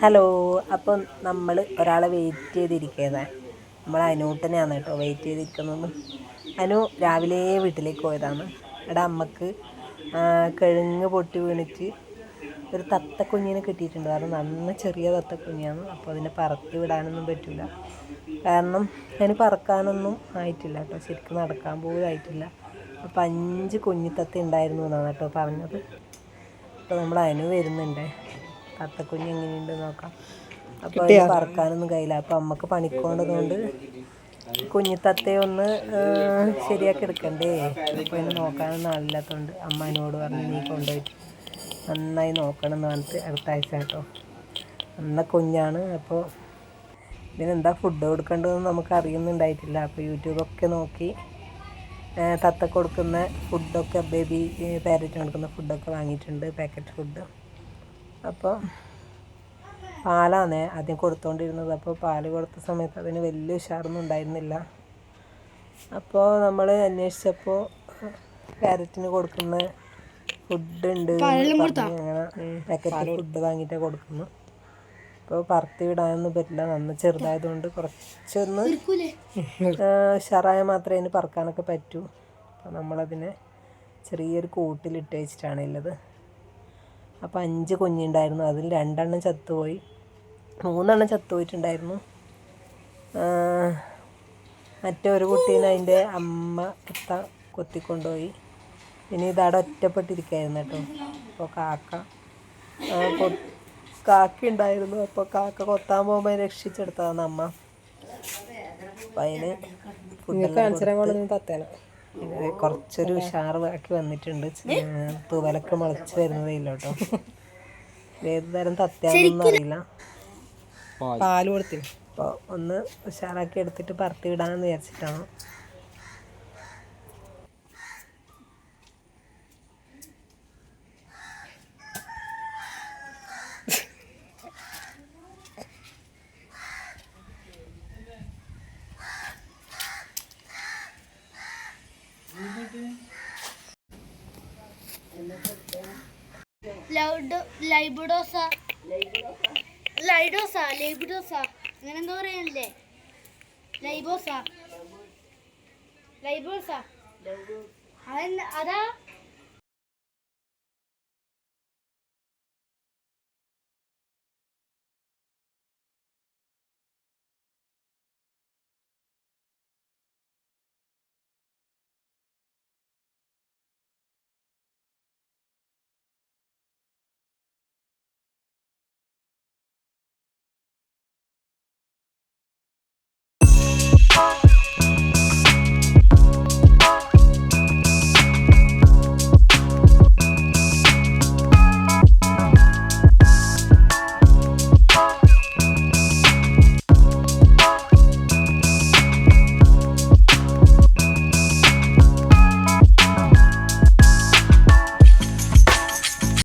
Hello. അപ്പം നമ്മൾ ഒരാളെ വെയിറ്റ് ചെയ്തിരിക്കുകയാണ്. നമ്മൾ അനൂട്ടനെയാണ് കേട്ടോ വെയിറ്റ് ചെയ്തിരിക്കുന്നത്. അനു രാവിലെ വീട്ടിലേക്ക് പോയതാണ്. ഇവിടെ അമ്മക്ക് കിഴങ്ങ് പൊട്ടി വീണിട്ട് ഒരു തത്തക്കുഞ്ഞിനെ കിട്ടിയിട്ടുണ്ട്. കാരണം നന്ന ചെറിയ തത്തക്കുഞ്ഞാണ്. അപ്പോൾ അതിനെ പറത്തി വിടാനൊന്നും പറ്റില്ല. കാരണം അതിന് പറക്കാനൊന്നും ആയിട്ടില്ല കേട്ടോ. ശരിക്കും നടക്കാൻ പോലും ആയിട്ടില്ല. അപ്പോൾ 5 കുഞ്ഞിത്തത്ത ഉണ്ടായിരുന്നു എന്നാണ് കേട്ടോ പറഞ്ഞത്. അപ്പോൾ നമ്മൾ അനു വരുന്നുണ്ട്. തത്തക്കുഞ്ഞ് എങ്ങനെയുണ്ട് നോക്കാം. അപ്പോൾ അതിന് പറക്കാനൊന്നും കഴിയില്ല. അപ്പോൾ അമ്മക്ക് പണിക്കൊണ്ടതുകൊണ്ട് കുഞ്ഞിത്തത്തയെ ഒന്ന് ശരിയാക്കി എടുക്കണ്ടേ. അപ്പോൾ അതിന് നോക്കാനൊന്നും ആളില്ലാത്തതുകൊണ്ട് അമ്മ എന്നോട് പറഞ്ഞ് നീ കൊണ്ടുപോയിട്ട് നന്നായി നോക്കണം എന്ന് പറഞ്ഞിട്ട് അടുത്ത ആഴ്ച കേട്ടോ. അന്ന കുഞ്ഞാണ്. അപ്പോൾ ഇതിനെന്താ ഫുഡ് കൊടുക്കേണ്ടതെന്ന് നമുക്ക് അറിയുന്നുണ്ടായിട്ടില്ല. അപ്പോൾ യൂട്യൂബൊക്കെ നോക്കി തത്ത കൊടുക്കുന്ന ഫുഡൊക്കെ ബേബി പാരറ്റിന് കൊടുക്കുന്ന ഫുഡൊക്കെ വാങ്ങിയിട്ടുണ്ട്, പാക്കറ്റ് ഫുഡ്. അപ്പോൾ പാലാണ് ആദ്യം കൊടുത്തുകൊണ്ടിരുന്നത്. അപ്പോൾ പാല് കൊടുത്ത സമയത്ത് അതിന് വലിയ ഉഷാറൊന്നും ഉണ്ടായിരുന്നില്ല. അപ്പോൾ നമ്മൾ അന്വേഷിച്ചപ്പോൾ പാരറ്റിന് കൊടുക്കുന്ന ഫുഡ് ഉണ്ട്, അങ്ങനെ പാക്കറ്റ് ഫുഡ് വാങ്ങിയിട്ടാണ് കൊടുക്കുന്നു. അപ്പോൾ പറത്തി വിടാനൊന്നും പറ്റില്ല, നന്ന ചെറുതായതുകൊണ്ട് കുറച്ചൊന്ന് ഉഷാറായ മാത്രമേ അതിന് പറക്കാനൊക്കെ പറ്റൂ. അപ്പോൾ നമ്മളതിനെ ചെറിയൊരു കൂട്ടിലിട്ട് വെച്ചിട്ടാണ് ഉള്ളത്. അപ്പോൾ 5 കുഞ്ഞുണ്ടായിരുന്നു. അതിൽ 2 എണ്ണം ചത്തുപോയി, 3 എണ്ണം ചത്തുപോയിട്ടുണ്ടായിരുന്നു. മറ്റൊരു കുട്ടീനെ അതിൻ്റെ അമ്മ കൊത്തിക്കൊണ്ടുപോയി. ഇനി ഇതവിടെ ഒറ്റപ്പെട്ടിരിക്കുകയായിരുന്നു കേട്ടോ. അപ്പോൾ കാക്ക ഉണ്ടായിരുന്നു. അപ്പോൾ കാക്ക കൊത്താൻ പോകുമ്പോൾ രക്ഷിച്ചെടുത്തതാണ് അമ്മ. അപ്പം അതിന് കുറച്ചൊരു ഉഷാറാക്കി വന്നിട്ടുണ്ട്. തൂവലൊക്കെ മുളച്ച് വരുന്നതേ ഇല്ല കേട്ടോ. ഏത് തരം തത്തയാണെന്നൊന്നും അറിയില്ല. പാല് കൊടുത്തില്ല. അപ്പോൾ ഒന്ന് ഉഷാറാക്കി എടുത്തിട്ട് പറത്തി വിടാമെന്ന് വിചാരിച്ചിട്ടാണ്. ലൈബിഡോസ അങ്ങനെ എന്താ പറയാനല്ലേ? ലൈബോസ അതാ.